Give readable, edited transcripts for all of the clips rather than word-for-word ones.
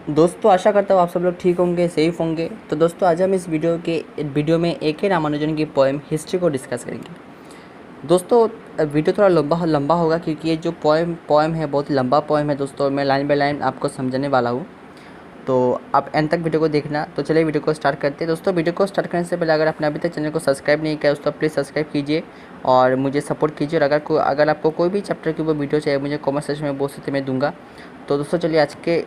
दोस्तों आशा करता हूँ आप सब लोग ठीक होंगे, सेफ होंगे। तो दोस्तों आज हम इस वीडियो में A.K. रामानुजन की पोएम हिस्ट्री को डिस्कस करेंगे। दोस्तों वीडियो थोड़ा लंबा होगा क्योंकि ये जो पोएम है बहुत लंबा पोएम है दोस्तों। मैं लाइन बाय लाइन आपको समझाने वाला हूँ, तो आप एंड तक वीडियो को देखना। तो चलिए वीडियो को स्टार्ट करते हैं। दोस्तों वीडियो को स्टार्ट करने से पहले अगर आपने अभी तक चैनल को सब्सक्राइब नहीं किया दोस्तों प्लीज़ सब्सक्राइब कीजिए और मुझे सपोर्ट कीजिए। और अगर आपको कोई भी चैप्टर के ऊपर वीडियो चाहिए मुझे कमेंट सेक्शन में बोल सकते मैं दूंगा। तो दोस्तों चलिए आज के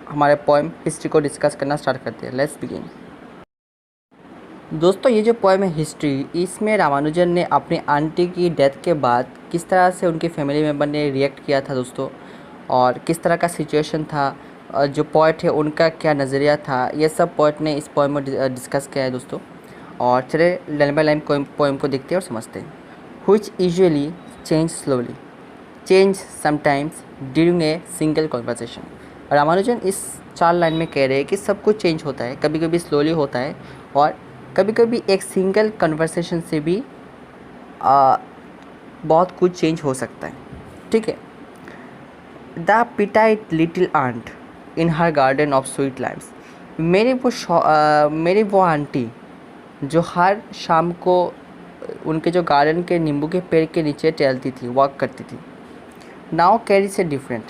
हमारे पोएम हिस्ट्री को डिस्कस करना स्टार्ट करते हैं। Let's begin. दोस्तों ये जो पोएम है हिस्ट्री, इसमें रामानुजन ने अपनी आंटी की डेथ के बाद किस तरह से उनके फैमिली मेम्बर ने रिएक्ट किया था दोस्तों, और किस तरह का सिचुएशन था, जो पोएट है उनका क्या नज़रिया था, ये सब पोएट ने इस पोएम में डिस्कस किया है दोस्तों। और चले लाइन बाय लाइन पोएम को देखते हैं और समझते हैं। Which usually change slowly, change sometimes during a single conversation. Ramanujan इस 4 लाइन में कह रहे हैं कि सब कुछ चेंज होता है, कभी कभी स्लोली होता है और कभी कभी एक सिंगल कन्वर्सेशन से भी बहुत कुछ चेंज हो सकता है। ठीक है। The petite little aunt in her garden of sweet limes. मेरी वो आंटी जो हर शाम को उनके जो गार्डन के नींबू के पेड़ के नीचे टहलती थी, वॉक करती थी। नाउ कैरी से डिफरेंट,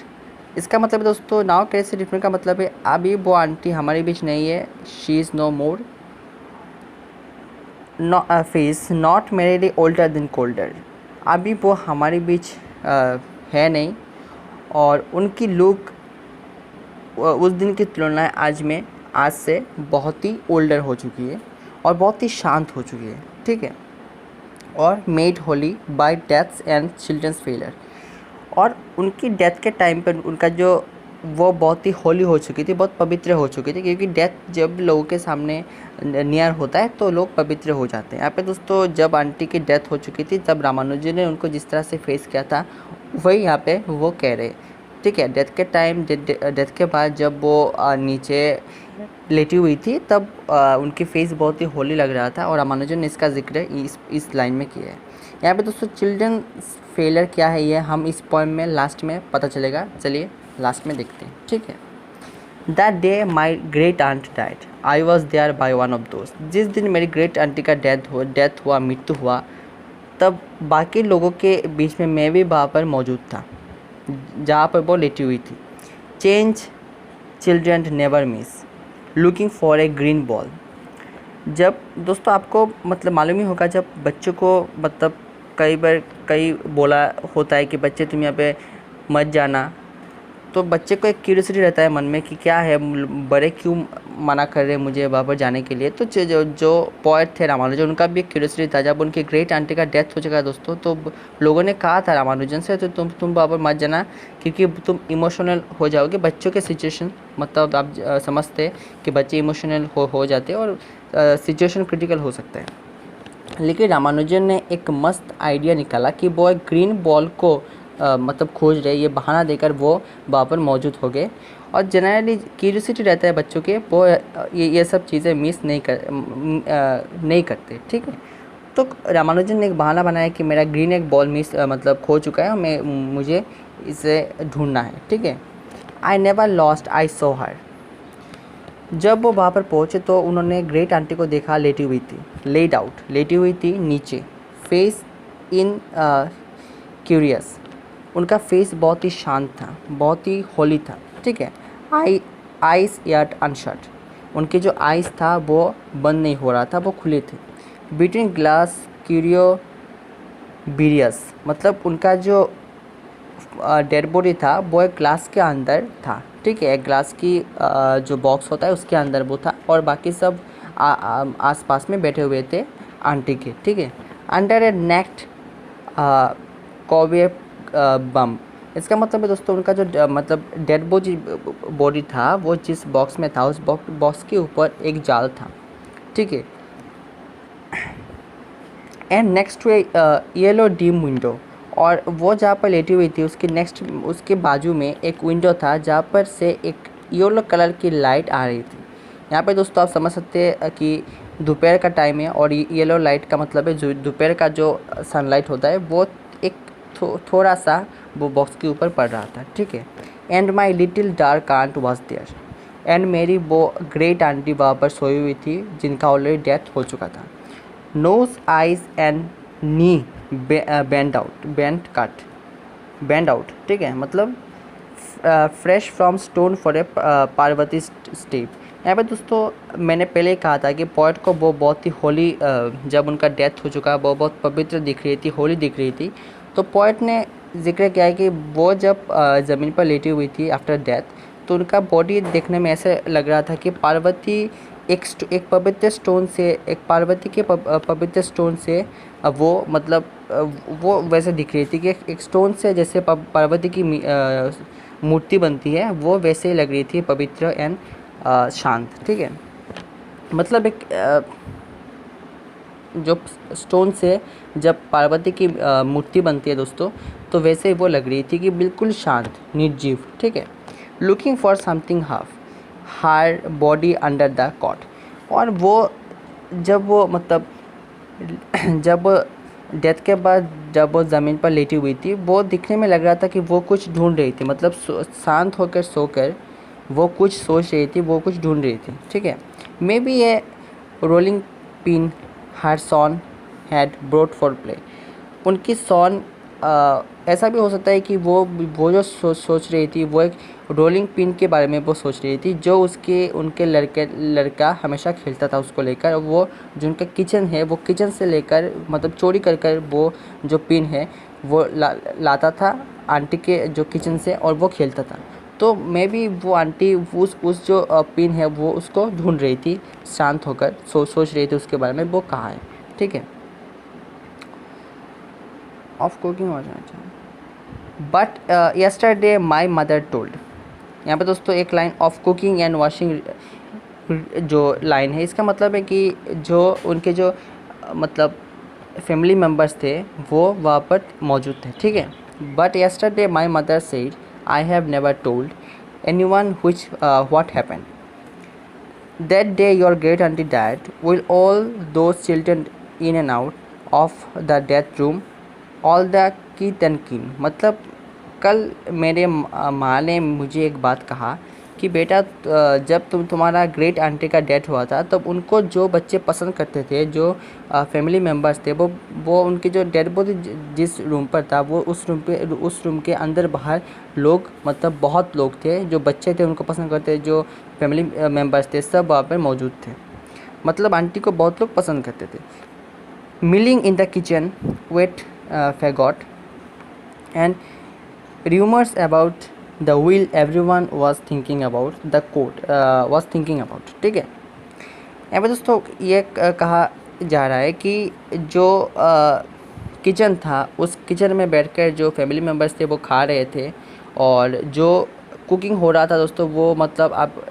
इसका मतलब दोस्तों नाउ कैरी से डिफरेंट का मतलब है अभी वो आंटी हमारे बीच नहीं है। She is no more face not merely older than colder, अभी वो हमारे बीच है नहीं। और उनकी लुक उस दिन की तुलना आज से बहुत ही ओल्डर हो चुकी है और बहुत ही शांत हो चुकी है। ठीक है। और made holy by deaths and children's failure, और उनकी डेथ के टाइम पर उनका जो वो बहुत ही होली हो चुकी थी, बहुत पवित्र हो चुकी थी, क्योंकि डेथ जब लोगों के सामने नियर होता है तो लोग पवित्र हो जाते हैं। यहाँ पे दोस्तों जब आंटी की डेथ हो चुकी थी तब रामानुजन ने उनको जिस तरह से फेस किया था वही यहाँ पे वो कह रहे। ठीक है। डेथ के टाइम डेथ के बाद जब वो नीचे लेटी हुई थी तब उनकी फेस बहुत ही होली लग रहा था और रामानुजन ने इसका जिक्र इस लाइन में किया है। यहाँ पे दोस्तों चिल्ड्रन फेलियर क्या है ये हम इस पोएम में लास्ट में पता चलेगा। चलिए लास्ट में देखते हैं। ठीक है। That day my great aunt died I was there by one of दोस्त। जिस दिन मेरी ग्रेट आंटी का डेथ हुआ, मृत्यु हुआ, तब बाकी लोगों के बीच में मैं भी वहाँ पर मौजूद था जहाँ पर वो लेटी हुई थी। Change children never miss looking for a green ball. जब दोस्तों आपको मतलब मालूम ही होगा जब बच्चों को मतलब कई बोला होता है कि बच्चे तुम यहाँ पे मत जाना, तो बच्चे को एक क्यूरियोसिटी रहता है मन में कि क्या है, बड़े क्यों मना कर रहे हैं मुझे वहाँ पर जाने के लिए। तो जो पोएट थे रामानुजन उनका भी एक क्यूरियोसिटी था। जब उनकी ग्रेट आंटी का डेथ हो चुका दोस्तों तो लोगों ने कहा था रामानुजन से तो तुम वहाँ पर मत जाना क्योंकि तुम इमोशनल हो जाओगे। बच्चों के सिचुएशन मतलब आप समझते कि बच्चे इमोशनल हो जाते और सिचुएशन क्रिटिकल हो सकता है। लेकिन रामानुजन ने एक मस्त आइडिया निकाला कि वो एक ग्रीन बॉल को मतलब खोज रहे, ये बहाना देकर वो वहाँ पर मौजूद हो गए। और जनरली क्यूरियोसिटी रहता है बच्चों के, वो ये सब चीज़ें मिस नहीं करते। ठीक है। तो रामानुजन ने एक बहाना बनाया कि मेरा ग्रीन एक बॉल मतलब खो चुका है और मुझे इसे ढूंढना है। ठीक है। आई नेवर लॉस्ट आई सो हर। जब वो वहाँ पर पहुँचे तो उन्होंने ग्रेट आंटी को देखा, लेटी हुई थी, लेटी हुई थी नीचे, फेस इन क्यूरियस। उनका फेस बहुत ही शांत था, बहुत ही होली था। ठीक है। आइस यट अनशट, उनके जो आइस था वो बंद नहीं हो रहा था, वो खुले थे। बिटवीन ग्लास क्यूरियोबिरियस, मतलब उनका जो डेड बॉडी था वो एक ग्लास के अंदर था। ठीक है। एक ग्लास की जो बॉक्स होता है उसके अंदर वो था और बाकी सब आसपास में बैठे हुए थे आंटी के। ठीक है। अंडर ए नेक्ट कॉवे बम, इसका मतलब है दोस्तों उनका जो मतलब डेड बॉडी था वो जिस बॉक्स में था उस बॉक्स के ऊपर एक जाल था। ठीक है। And next to a yellow dim window, और वो जहाँ पर लेटी हुई थी उसके बाजू में एक विंडो था जहाँ पर से एक येलो कलर की लाइट आ रही थी। यहाँ पे दोस्तों आप समझ सकते हैं कि दोपहर का टाइम है और येलो लाइट का मतलब है जो दोपहर का जो सनलाइट होता है वो एक थोड़ा सा वो बॉक्स के ऊपर पड़ रहा था। ठीक है। And my little dark aunt was there, and मेरी वो ग्रेट आंटी वहाँ पर सोई हुई थी जिनका ऑलरेडी डेथ हो चुका था। Nose, eyes and knee bent out, ठीक है, मतलब fresh from stone for a Parvati step. यहाँ पे दोस्तों मैंने पहले ही कहा था कि पोएट को वो बहुत ही होली, जब उनका डेथ हो चुका वो बहुत पवित्र दिख रही थी, होली दिख रही थी। तो पोएट ने जिक्र किया है कि वो जब ज़मीन पर लेटी हुई थी आफ्टर डेथ, तो उनका बॉडी देखने में ऐसे लग रहा था कि पार्वती एक पवित्र स्टोन से, एक पार्वती के पवित्र स्टोन से वो मतलब वो वैसे दिख रही थी कि एक स्टोन से जैसे पार्वती की मूर्ति बनती है वो वैसे ही लग रही थी, पवित्र एंड शांत, ठीक है। मतलब एक जो स्टोन से जब पार्वती की मूर्ति बनती है दोस्तों, तो वैसे ही वो लग रही थी कि बिल्कुल शांत, निर्जीव, ठीक है। लुकिंग फॉर समथिंग हाफ हार बॉडी अंडर द कॉट। और वो जब वो मतलब जब डेथ के बाद जब वो ज़मीन पर लेटी हुई थी, वो दिखने में लग रहा था कि वो कुछ ढूंढ रही थी, मतलब शांत होकर सोकर वो कुछ सोच रही थी, वो कुछ ढूंढ रही थी, ठीक है। Maybe a rolling pin her son had brought for play. उनकी सॉन ऐसा भी हो सकता है कि वो जो सोच रही थी वो एक रोलिंग पिन के बारे में वो सोच रही थी, जो उनके लड़का हमेशा खेलता था उसको लेकर। वो जो उनका किचन है वो किचन से लेकर मतलब चोरी कर वो जो पिन है वो लाता था आंटी के जो किचन से, और वो खेलता था। तो मे बी वो आंटी उस जो पिन है वो उसको ढूंढ रही थी, शांत होकर सोच रही थी उसके बारे में, वो कहाँ है, ठीक है। ऑफ कुकिंग हो जाना चाहिए। But yesterday my mother told. यहाँ पे दोस्तों एक line of cooking and washing जो लाइन है, इसका मतलब है कि जो उनके जो मतलब फैमिली मेम्बर्स थे वो वहाँ पर मौजूद थे, ठीक है। But yesterday my mother said I have never told any one which what happened. That day your great auntie died. Will all those children in and out of the death room, all the kith and kin. मतलब कल मेरे माँ ने मुझे एक बात कहा कि बेटा जब तुम्हारा ग्रेट आंटी का डेथ हुआ था तब उनको जो बच्चे पसंद करते थे, जो फैमिली मेम्बर्स थे, वो उनकी जो डेड बॉडी जिस रूम पर था वो उस रूम के अंदर बाहर लोग, मतलब बहुत लोग थे जो बच्चे थे उनको पसंद करते, जो फैमिली मेम्बर्स थे सब वहाँ पर मौजूद थे। मतलब आंटी को बहुत लोग पसंद करते थे। Milling in the kitchen wet faggot and rumors about the will everyone was thinking about, the quote was thinking about, ठीक है। यहाँ पे दोस्तों ये कहा जा रहा है कि जो किचन था उस किचन में बैठकर जो फैमिली मेम्बर्स थे वो खा रहे थे, और जो कुकिंग हो रहा था दोस्तों वो मतलब आप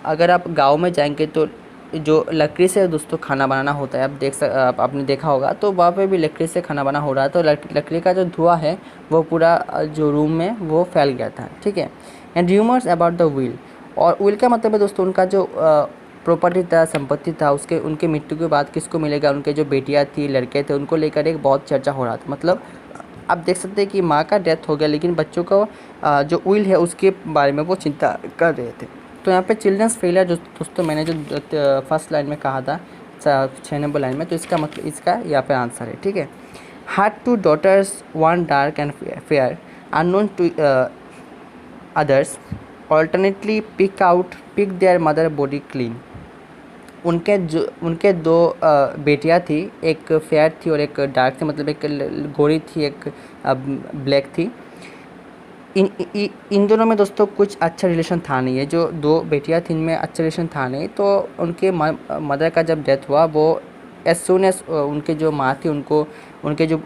अगर आप गांव में जाएंगे तो जो लकड़ी से दोस्तों खाना बनाना होता है, आपने देखा होगा, तो वहाँ पे भी लकड़ी से खाना बना हो रहा है। तो लकड़ी का जो धुआं है वो पूरा जो रूम में वो फैल गया था, ठीक है। And rumours about the will, और विल का मतलब है दोस्तों उनका जो प्रॉपर्टी था, संपत्ति था, उनके मृत्यु के बाद किसको मिलेगा, उनके जो बेटियाँ थी, लड़के थे, उनको लेकर एक बहुत चर्चा हो रहा था। मतलब आप देख सकते हैं कि माँ का डेथ हो गया लेकिन बच्चों को जो विल है उसके बारे में वो चिंता कर रहे थे। तो यहाँ पे चिल्ड्रंस फेलियर जो दोस्तों मैंने जो फर्स्ट लाइन में कहा था 6 नंबर लाइन में, तो इसका मतलब इसका यहाँ पे आंसर है, ठीक है। Had two daughters one dark and fair unknown to others alternately pick their mother body clean. उनके दो बेटियाँ थी, एक फेयर थी और एक डार्क थी, मतलब एक गोरी थी एक ब्लैक थी। इन दोनों में दोस्तों कुछ अच्छा रिलेशन था नहीं है, जो दो बेटियां थी इनमें अच्छा रिलेशन था नहीं। तो उनके मदर का जब डेथ हुआ वो एज सुन एज उनके जो माँ थी उनको उनके जो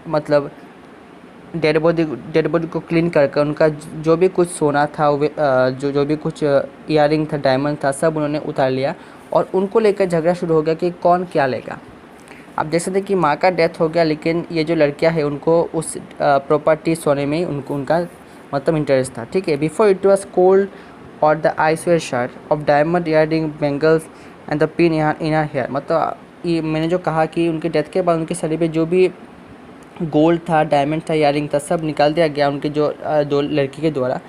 मतलब डेड बॉडी को क्लीन करके उनका जो भी कुछ सोना था, जो भी कुछ इयररिंग था, डायमंड था, सब उन्होंने उतार लिया और उनको लेकर झगड़ा शुरू हो गया कि कौन क्या लेगा। आप देख सकते हैं कि माँ का डेथ हो गया लेकिन ये जो लड़कियां हैं उनको उस प्रॉपर्टी सोने में उनका मतलब इंटरेस्ट था, ठीक है। बिफोर इट वाज कोल्ड और the ice were shirt of diamond earring bangles and the pin in her hair. मतलब ये मैंने जो कहा कि उनके डेथ के बाद उनके शरीर पे जो भी गोल्ड था, डायमंड था, इयररिंग था, सब निकाल दिया गया उनके जो दो लड़की के द्वारा,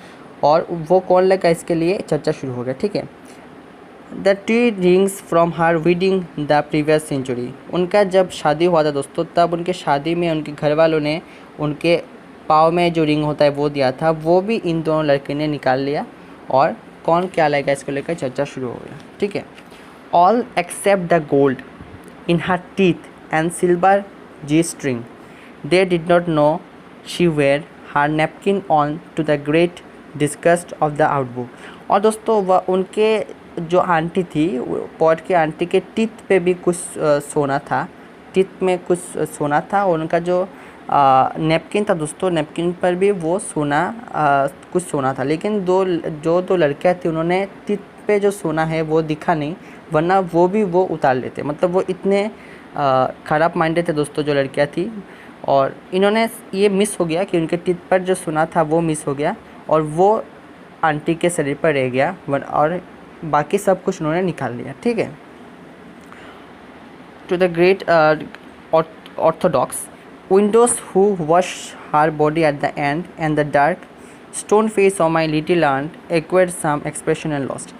और वो कौन लगा इसके लिए चर्चा शुरू हो गया, ठीक है। The 3 rings from her wedding the previous century, उनका जब शादी हुआ था दोस्तों, तब उनके शादी में उनके घर वालों ने उनके पाँव में जो रिंग होता है वो दिया था, वो भी इन दोनों लड़के ने निकाल लिया। और कौन क्या लाएगा इसको लेकर चर्चा शुरू हो गया, ठीक है। All except the gold in her teeth and silver G string, they did not know she wear her napkin on to the great disgust of the outbook. और दोस्तों वह उनके जो आंटी थी, पॉट की आंटी के टीथ पे भी कुछ सोना था, टीथ में कुछ सोना था। और उनका जो नैपकिन था दोस्तों, नैपकिन पर भी वो सोना कुछ सोना था। लेकिन दो लड़कियां थी, उन्होंने टीथ पे जो सोना है वो दिखा नहीं, वरना वो भी वो उतार लेते। मतलब वो इतने ख़राब माइंडेड थे दोस्तों जो लड़कियां थी। और इन्होंने ये मिस हो गया कि उनके टीथ पर जो सोना था वो मिस हो गया और वो आंटी के शरीर पर रह गया, और बाकी सब कुछ उन्होंने निकाल लिया, ठीक है। To the great orthodox widows who wash her body at the end and the dark stone face of my little aunt acquired some expression and lost.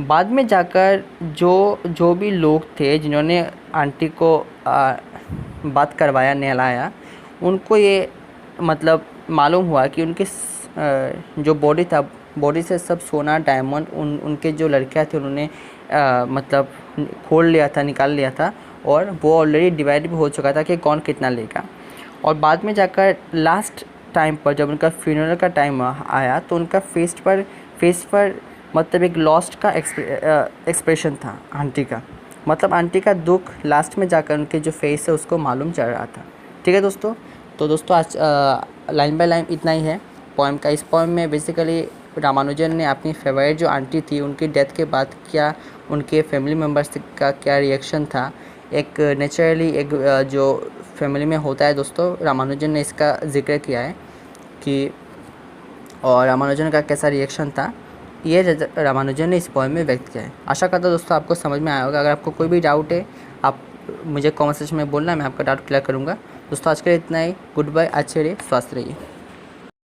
बाद में जाकर जो भी लोग थे जिन्होंने आंटी को बात करवाया, नहलाया, उनको ये मतलब मालूम हुआ कि उनके जो बॉडी था, बॉडी से सब सोना डायमंड उनके जो लड़कियां थे उन्होंने मतलब खोल लिया था, निकाल लिया था। और वो ऑलरेडी डिवाइड भी हो चुका था कि कौन कितना लेगा। और बाद में जाकर लास्ट टाइम पर जब उनका फ्यूनरल का टाइम आया तो उनका फेस पर मतलब एक लॉस्ट का एक्सप्रेशन था आंटी का। मतलब आंटी का दुख लास्ट में जाकर उनके जो फेस है उसको मालूम चल रहा था, ठीक है दोस्तों। तो दोस्तों आज लाइन बाय लाइन इतना ही है पोएम का। इस पोएम में बेसिकली रामानुजन ने अपनी फेवरेट जो आंटी थी उनकी डेथ के बाद क्या उनके फैमिली मेम्बर्स का क्या रिएक्शन था, एक नेचुरली एक जो फैमिली में होता है दोस्तों, रामानुजन ने इसका जिक्र किया है कि और रामानुजन का कैसा रिएक्शन था, ये रामानुजन ने इस पोएम में व्यक्त किया है। आशा करता हूँ दोस्तों आपको समझ में आया होगा। अगर आपको कोई भी डाउट है आप मुझे कमेंट सेक्शन में बोलना, मैं आपका डाउट क्लियर करूँगा। दोस्तों आज के लिए इतना ही। गुड बाय, अच्छे रहिए, स्वस्थ रहिए।